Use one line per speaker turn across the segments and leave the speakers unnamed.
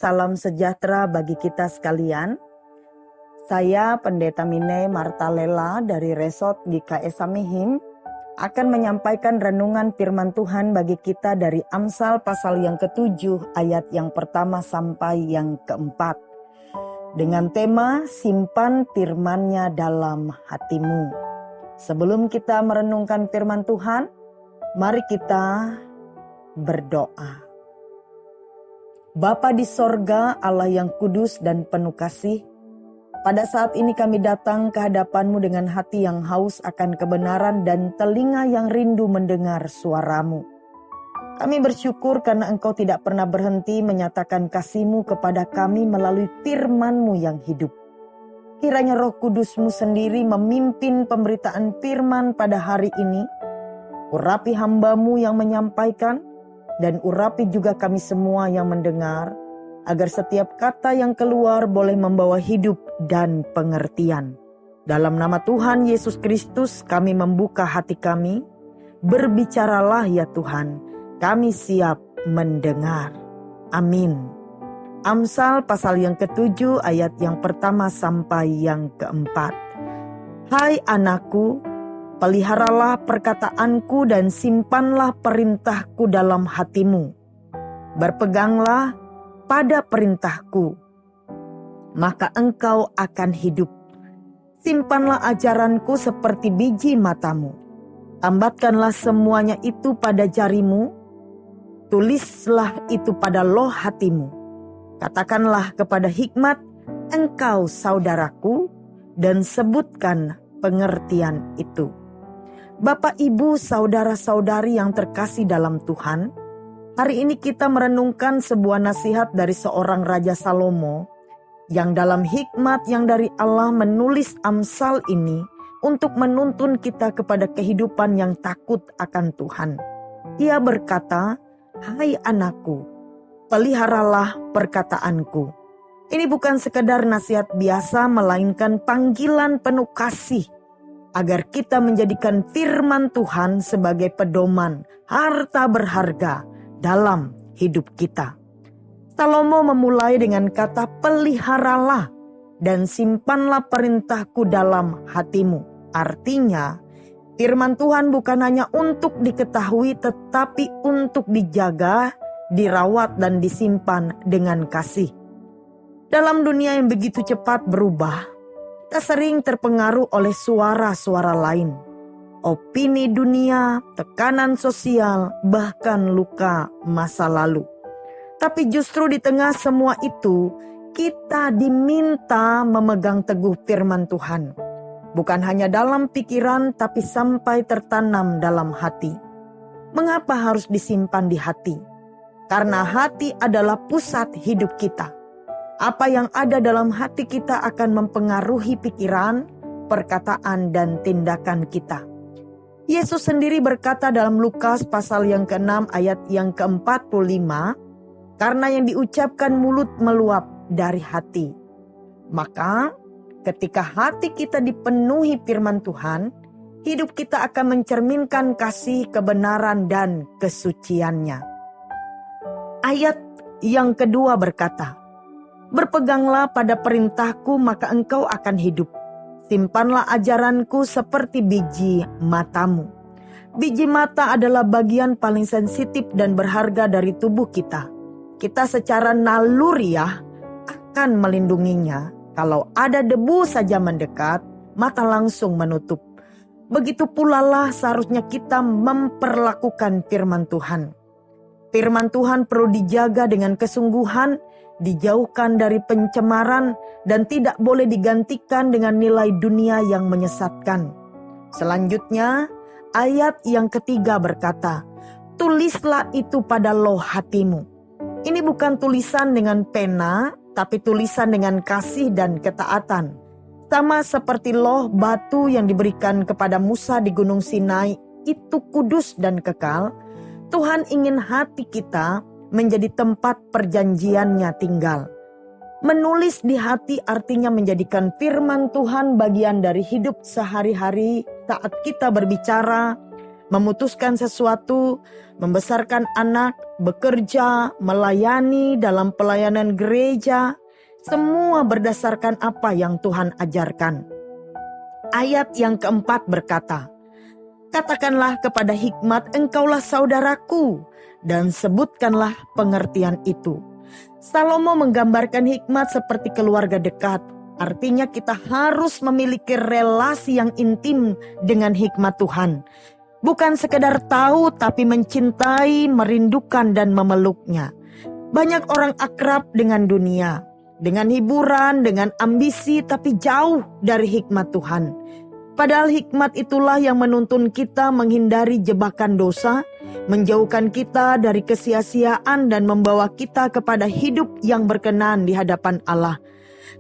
salam sejahtera bagi kita sekalian. Saya Pendeta Mine Martalela dari Resort GKS Samihim akan menyampaikan renungan firman Tuhan bagi kita dari Amsal pasal yang ke-7 ayat yang pertama sampai yang keempat. Dengan tema simpan firman-Nya dalam hatimu. Sebelum kita merenungkan firman Tuhan, mari kita berdoa. Bapa di sorga, Allah yang kudus dan penuh kasih, pada saat ini kami datang ke hadapan-Mu dengan hati yang haus akan kebenaran dan telinga yang rindu mendengar suara-Mu. Kami bersyukur karena Engkau tidak pernah berhenti menyatakan kasih-Mu kepada kami melalui firman-Mu yang hidup. Kiranya Roh Kudus-Mu sendiri memimpin pemberitaan firman pada hari ini. Urapi hamba-Mu yang menyampaikan, dan urapi juga kami semua yang mendengar, agar setiap kata yang keluar boleh membawa hidup dan pengertian. Dalam nama Tuhan Yesus Kristus kami membuka hati kami. Berbicaralah ya Tuhan, kami siap mendengar. Amin. Amsal pasal yang ke-7 ayat yang pertama sampai yang keempat. Hai anakku, peliharalah perkataanku dan simpanlah perintahku dalam hatimu. Berpeganglah pada perintahku, maka engkau akan hidup. Simpanlah ajaranku seperti biji matamu. Tambatkanlah semuanya itu pada jarimu. Tulislah itu pada loh hatimu. Katakanlah kepada hikmat, engkau saudaraku, dan sebutkan pengertian itu. Bapak, Ibu, saudara-saudari yang terkasih dalam Tuhan, hari ini kita merenungkan sebuah nasihat dari seorang Raja Salomo yang dalam hikmat yang dari Allah menulis Amsal ini untuk menuntun kita kepada kehidupan yang takut akan Tuhan. Ia berkata, hai anakku, peliharalah perkataanku. Ini bukan sekedar nasihat biasa, melainkan panggilan penuh kasih agar kita menjadikan firman Tuhan sebagai pedoman, harta berharga dalam hidup kita. Salomo memulai dengan kata peliharalah dan simpanlah perintahku dalam hatimu. Artinya, firman Tuhan bukan hanya untuk diketahui tetapi untuk dijaga, dirawat dan disimpan dengan kasih. Dalam dunia yang begitu cepat berubah, kita sering terpengaruh oleh suara-suara lain. Opini dunia, tekanan sosial, bahkan luka masa lalu. Tapi justru di tengah semua itu, kita diminta memegang teguh firman Tuhan. Bukan hanya dalam pikiran, tapi sampai tertanam dalam hati. Mengapa harus disimpan di hati? Karena hati adalah pusat hidup kita. Apa yang ada dalam hati kita akan mempengaruhi pikiran, perkataan, dan tindakan kita. Yesus sendiri berkata dalam Lukas pasal yang ke-6 ayat yang ke-45, karena yang diucapkan mulut meluap dari hati. Maka ketika hati kita dipenuhi firman Tuhan, hidup kita akan mencerminkan kasih, kebenaran, dan kesuciannya. Ayat yang kedua berkata, berpeganglah pada perintahku maka engkau akan hidup. Simpanlah ajaranku seperti biji matamu. Biji mata adalah bagian paling sensitif dan berharga dari tubuh kita. Kita secara naluriah akan melindunginya. Kalau ada debu saja mendekat, mata langsung menutup. Begitu pula lah seharusnya kita memperlakukan firman Tuhan. Firman Tuhan perlu dijaga dengan kesungguhan, dijauhkan dari pencemaran, dan tidak boleh digantikan dengan nilai dunia yang menyesatkan. Selanjutnya, ayat yang ketiga berkata, tulislah itu pada loh hatimu. Ini bukan tulisan dengan pena, tapi tulisan dengan kasih dan ketaatan. Sama seperti loh batu yang diberikan kepada Musa di Gunung Sinai, itu kudus dan kekal. Tuhan ingin hati kita menjadi tempat perjanjiannya tinggal. Menulis di hati artinya menjadikan firman Tuhan bagian dari hidup sehari-hari saat kita berbicara, memutuskan sesuatu, membesarkan anak, bekerja, melayani dalam pelayanan gereja, semua berdasarkan apa yang Tuhan ajarkan. Ayat yang keempat berkata, "Katakanlah kepada hikmat, engkaulah saudaraku, dan sebutkanlah pengertian itu." Salomo menggambarkan hikmat seperti keluarga dekat. Artinya kita harus memiliki relasi yang intim dengan hikmat Tuhan. Bukan sekedar tahu, tapi mencintai, merindukan, dan memeluknya. Banyak orang akrab dengan dunia, dengan hiburan, dengan ambisi, tapi jauh dari hikmat Tuhan. Padahal hikmat itulah yang menuntun kita menghindari jebakan dosa, menjauhkan kita dari kesia-siaan, dan membawa kita kepada hidup yang berkenan di hadapan Allah.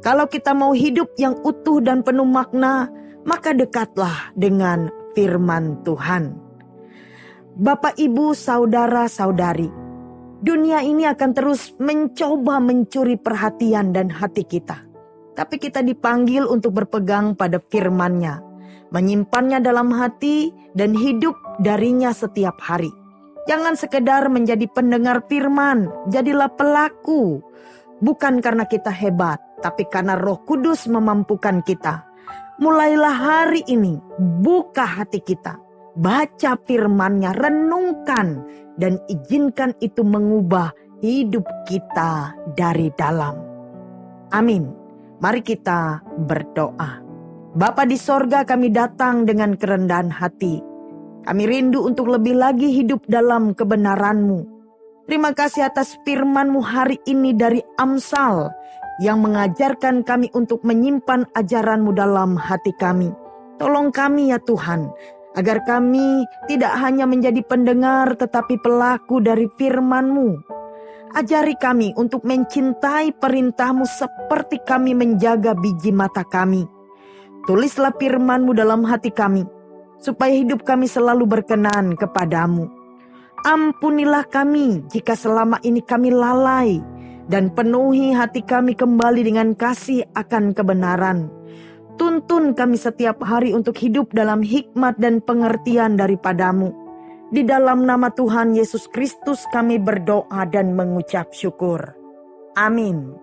Kalau kita mau hidup yang utuh dan penuh makna, maka dekatlah dengan firman Tuhan. Bapak, Ibu, saudara-saudari, dunia ini akan terus mencoba mencuri perhatian dan hati kita. Tapi kita dipanggil untuk berpegang pada firman-Nya, menyimpannya dalam hati dan hidup darinya setiap hari. Jangan sekedar menjadi pendengar firman, jadilah pelaku. Bukan karena kita hebat, tapi karena Roh Kudus memampukan kita. Mulailah hari ini, buka hati kita, baca firman-Nya, renungkan, dan izinkan itu mengubah hidup kita dari dalam. Amin. Mari kita berdoa. Bapa di sorga, kami datang dengan kerendahan hati. Kami rindu untuk lebih lagi hidup dalam kebenaran-Mu. Terima kasih atas firman-Mu hari ini dari Amsal yang mengajarkan kami untuk menyimpan ajaran-Mu dalam hati kami. Tolong kami ya Tuhan, agar kami tidak hanya menjadi pendengar tetapi pelaku dari firman-Mu. Ajari kami untuk mencintai perintah-Mu seperti kami menjaga biji mata kami. Tulislah firman-Mu dalam hati kami, supaya hidup kami selalu berkenan kepadamu. Ampunilah kami jika selama ini kami lalai, dan penuhi hati kami kembali dengan kasih akan kebenaran. Tuntun kami setiap hari untuk hidup dalam hikmat dan pengertian daripada-Mu. Di dalam nama Tuhan Yesus Kristus kami berdoa dan mengucap syukur. Amin.